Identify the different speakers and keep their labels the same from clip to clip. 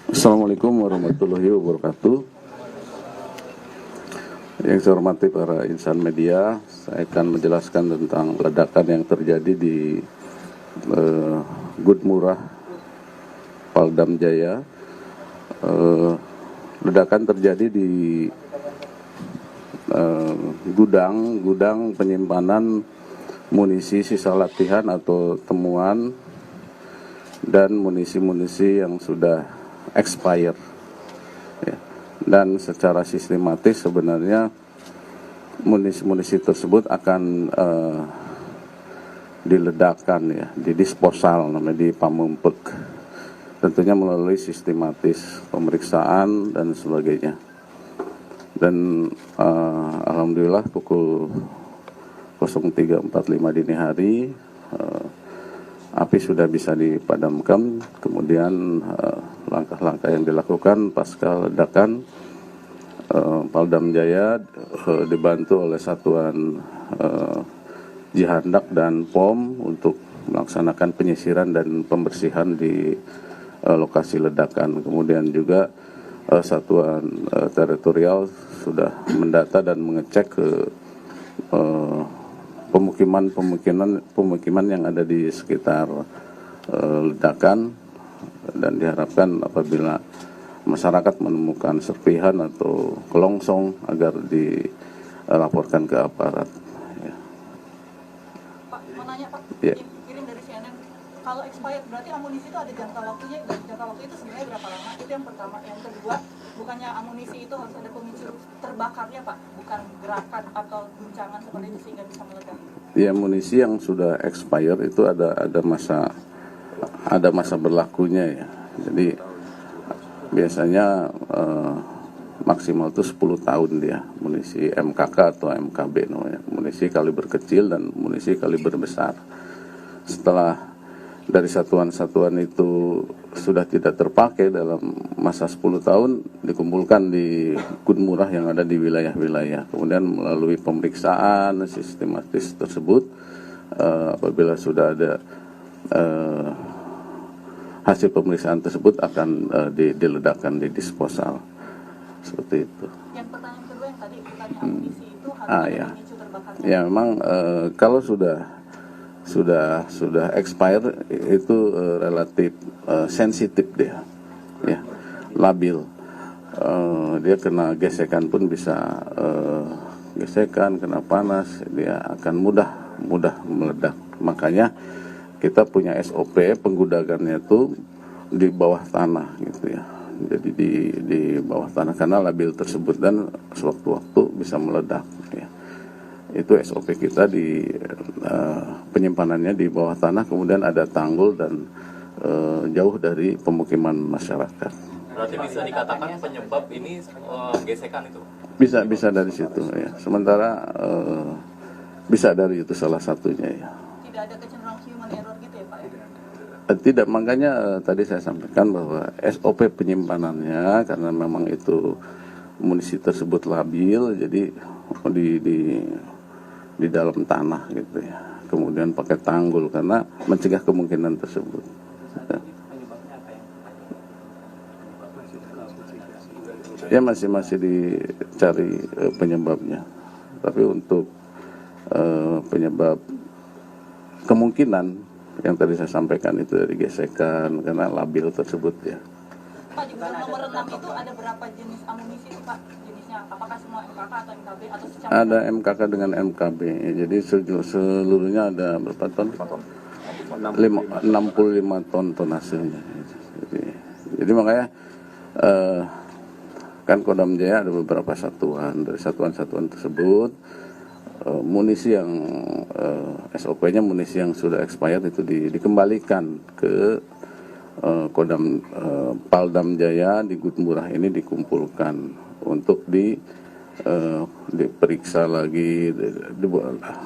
Speaker 1: Assalamualaikum warahmatullahi wabarakatuh. Yang saya hormati para insan media, saya akan menjelaskan tentang ledakan yang terjadi di Gudmurah, Paldam Jaya. Ledakan terjadi di gudang penyimpanan munisi sisa latihan atau temuan dan munisi-munisi yang sudah expired. Dan secara sistematis sebenarnya munisi-munisi tersebut akan diledakkan ya, didisposal namanya, di Pamempek, tentunya melalui sistematis pemeriksaan dan sebagainya. Dan alhamdulillah pukul 03.45 dini hari api sudah bisa dipadamkan. Kemudian langkah-langkah yang dilakukan pasca ledakan, Paldam Jaya dibantu oleh satuan Jihandak dan POM untuk melaksanakan penyisiran dan pembersihan di lokasi ledakan. Kemudian juga satuan teritorial sudah mendata dan mengecek ke pemukiman yang ada di sekitar ledakan, dan diharapkan apabila masyarakat menemukan serpihan atau kelongsong agar dilaporkan ke aparat. Ya.
Speaker 2: Pak, mau nanya Pak,
Speaker 1: Ya.
Speaker 2: kirim dari CNN. Kalau expired berarti amunisi itu ada jangka waktunya, dan jangka waktu itu sebenarnya berapa lama? Itu yang pertama. Yang kedua, bukannya amunisi itu harus ada pemicu terbakarnya Pak, bukan gerakan atau guncangan seperti itu sehingga bisa meledak?
Speaker 1: Ya, amunisi yang sudah expired itu ada masa berlakunya ya. Jadi biasanya maksimal itu 10 tahun dia, munisi MKK atau MKB namanya, munisi kaliber kecil dan munisi kaliber besar. Setelah dari satuan-satuan itu sudah tidak terpakai dalam masa 10 tahun, dikumpulkan di Gudmurah yang ada di wilayah-wilayah. Kemudian melalui pemeriksaan sistematis tersebut, apabila sudah ada hasil pemeriksaan tersebut akan diledakkan, didisposal. Seperti itu.
Speaker 2: Yang pertanyaan kedua yang tadi, bukannya amunisi itu harus ada
Speaker 1: Ya.
Speaker 2: pemicu terbakarnya?
Speaker 1: Ya, memang kalau sudah expire itu relatif sensitif dia, ya, labil. Dia kena gesekan pun bisa gesekan, kena panas, dia akan mudah meledak. Makanya kita punya SOP penggudagannya itu di bawah tanah gitu ya. Jadi di bawah tanah karena labil tersebut dan sewaktu-waktu bisa meledak ya. Itu SOP kita di penyimpanannya di bawah tanah, kemudian ada tanggul dan jauh dari pemukiman masyarakat.
Speaker 3: Berarti bisa dikatakan penyebab ini gesekan itu?
Speaker 1: Bisa dari situ ya. Sementara bisa dari itu salah satunya ya.
Speaker 2: Tidak ada kecenderungan human error gitu ya Pak ya?
Speaker 1: Tidak, makanya tadi saya sampaikan bahwa SOP penyimpanannya karena memang itu munisi tersebut labil, jadi di dalam tanah gitu ya. Kemudian pakai tanggul karena mencegah kemungkinan tersebut. Ya, masih dicari penyebabnya. Tapi untuk penyebab kemungkinan yang tadi saya sampaikan itu dari gesekan karena labil tersebut ya.
Speaker 2: Pak, di gudang nomor 6 itu ada berapa jenis amunisi sih Pak? Jenisnya apakah semua MKK atau MKB atau secara?
Speaker 1: Ada MKK dengan MKB ya, jadi seluruhnya ada berapa ton? 65 ton hasilnya. Jadi makanya kan Kodam Jaya ada beberapa satuan, dari satuan-satuan tersebut munisi yang SOP-nya munisi yang sudah expired itu dikembalikan ke Kodam Paldam Jaya di Gudmurah ini, dikumpulkan untuk diperiksa lagi,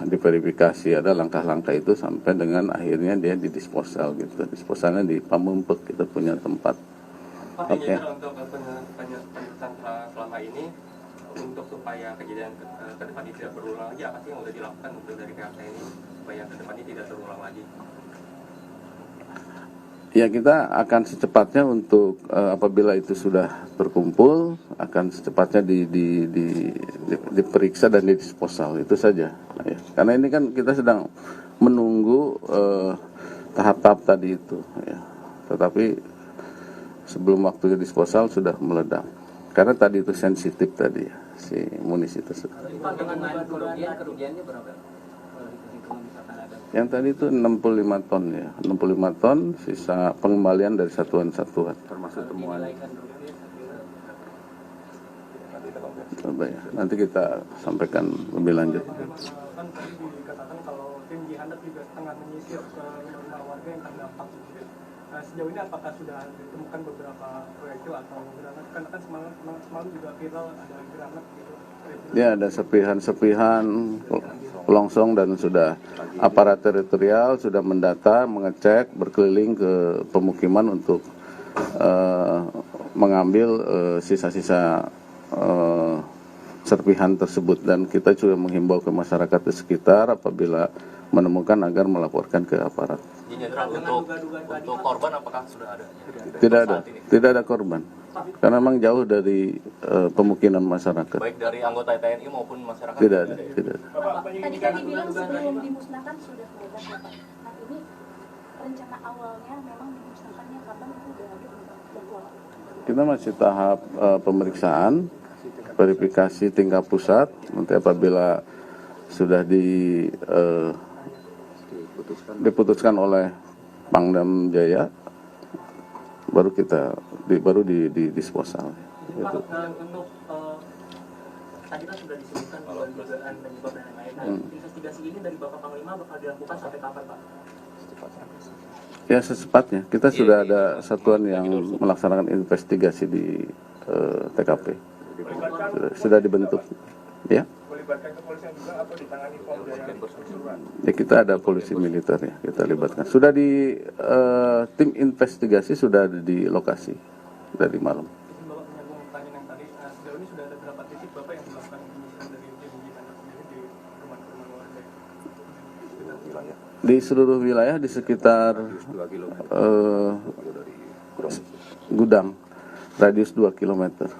Speaker 1: diverifikasi, ada langkah-langkah itu sampai dengan akhirnya dia didisposal gitu. Disposalnya di Pamempek, kita punya tempat.
Speaker 4: Oke. Untuk penyebutan selama ini, untuk supaya kejadian ke depan ini tidak berulang lagi, apa sih yang sudah dilakukan untuk dari pihak TNI supaya ke depan ini tidak terulang lagi?
Speaker 1: Ya, kita akan secepatnya untuk apabila itu sudah terkumpul, akan secepatnya diperiksa dan didisposal, itu saja. Nah, ya. Karena ini kan kita sedang menunggu tahap-tahap tadi itu. Ya. Tetapi sebelum waktu disposal sudah meledak. Karena tadi itu sensitif tadi ya, si munisi tersebut.
Speaker 5: Pak, dengan kerugiannya berapa?
Speaker 1: Yang tadi itu 65 ton ya, 65 ton sisa pengembalian dari satuan-satuan. Termasuk temuan. Coba ya, nanti kita sampaikan lebih lanjut.
Speaker 6: Kan tadi dikatakan kalau tim Jihandak juga tengah menyisir ke rumah warga yang terdampak. Nah, sejauh ini apakah sudah ditemukan beberapa proyektil atau granat? Kan semalam juga viral ada granat gitu.
Speaker 1: Ya, ada serpihan-serpihan longsong dan sudah aparat teritorial sudah mendata, mengecek, berkeliling ke pemukiman untuk mengambil sisa-sisa serpihan tersebut, dan kita juga menghimbau ke masyarakat di sekitar apabila menemukan agar melaporkan ke aparat.
Speaker 3: Jenderal, untuk korban apakah sudah ada?
Speaker 1: Tidak ada korban. Karena memang jauh dari pemukiman masyarakat.
Speaker 3: Baik dari anggota TNI maupun masyarakat?
Speaker 1: Tidak ada.
Speaker 7: Tadi bilang sebelum dimusnahkan sudah meledak ya Pak. Nah ini rencana awalnya memang dimusnahkannya kapan, itu udah ada jadwal?
Speaker 1: Kita masih tahap pemeriksaan, verifikasi tingkat pusat. Nanti apabila sudah diputuskan oleh Pangdam Jaya, baru kita disposal.
Speaker 5: Pak, untuk tadi kan sudah disebutkan dugaan penyebab dan lain-lain. Nah, investigasi ini dari Bapak Panglima bakal dilakukan sampai kapan, Pak?
Speaker 1: Ya, secepatnya. Kita sudah ada satuan yang melaksanakan investigasi di TKP. Sudah dibentuk. Ya.
Speaker 6: Melibatkan kepolisian juga atau ditangani Polda yang keseluruhan?
Speaker 1: Ya, kita ada polisi militer ya, kita libatkan. Sudah di tim investigasi sudah ada di lokasi dari malam.
Speaker 6: Izin Bapak menyambung pertanyaan yang tadi, sejauh ini sudah ada berapa titik Bapak yang melakukan penyisiran dari tim Jihandak sendiri di rumah-rumah warga?
Speaker 1: Di seluruh wilayah di sekitar gudang, radius 2 km.
Speaker 5: Kan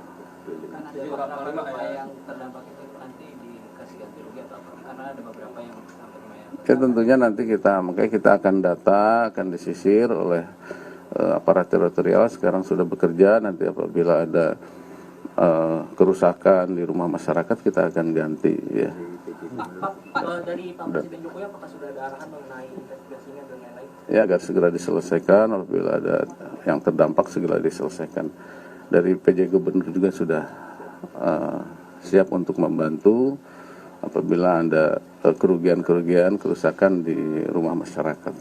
Speaker 5: ada beberapa yang terdampak itu nanti dikasih ganti rugi atau apa? Karena ada beberapa yang sampai lumayan.
Speaker 1: Ya, tentunya nanti makanya kita akan data, akan disisir oleh aparat teritorial. Sekarang sudah bekerja, nanti apabila ada kerusakan di rumah masyarakat kita akan ganti ya.
Speaker 5: Pak, dari Pak Presiden Jokowi apakah sudah ada arahan mengenai investigasinya dan lain-lain?
Speaker 1: Ya, agar segera diselesaikan, apabila ada yang terdampak segera diselesaikan. Dari PJ Gubernur juga sudah siap untuk membantu apabila ada kerugian-kerugian, kerusakan di rumah masyarakat.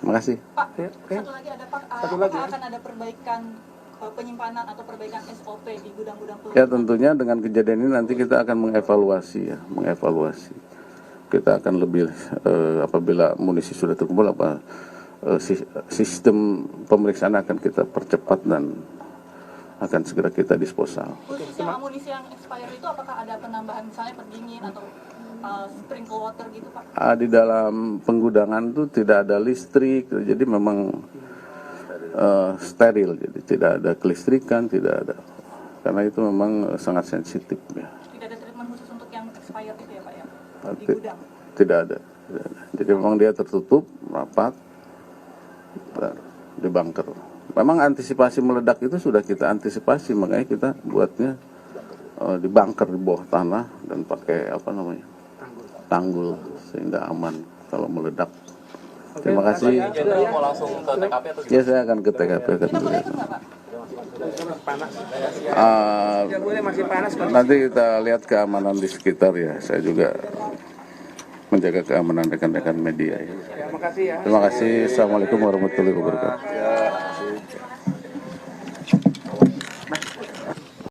Speaker 1: Terima kasih.
Speaker 2: Pak, satu lagi ada Pak, apakah akan ada perbaikan penyimpanan atau perbaikan SOP di gudang-gudang peluru?
Speaker 1: Ya, tentunya dengan kejadian ini nanti kita akan mengevaluasi ya, Kita akan lebih apabila munisi sudah terkumpul sistem pemeriksaan akan kita percepat dan akan segera kita disposal.
Speaker 2: Khusus yang amunisi yang expired itu apakah ada penambahan misalnya pendingin atau sprinkle water gitu Pak?
Speaker 1: Di dalam penggudangan itu tidak ada listrik, jadi memang steril, jadi tidak ada kelistrikan, tidak ada, karena itu memang sangat sensitif ya.
Speaker 2: Tidak ada treatment khusus untuk yang expired itu ya Pak ya? Di
Speaker 1: Ti-
Speaker 2: gudang?
Speaker 1: Tidak ada. Jadi memang dia tertutup, rapat, di bunker. Memang antisipasi meledak itu sudah kita antisipasi, makanya kita buatnya di bunker di bawah tanah dan pakai tanggul sehingga aman kalau meledak. Terima kasih.
Speaker 3: Jenderal mau langsung ke TKP atau
Speaker 1: Ya, saya akan ke TKP.
Speaker 2: Kita boleh ikut nggak Pak?
Speaker 1: Nanti kita lihat keamanan di sekitar ya. Saya juga menjaga keamanan rekan-rekan media ya. Terima kasih. Assalamualaikum warahmatullahi wabarakatuh.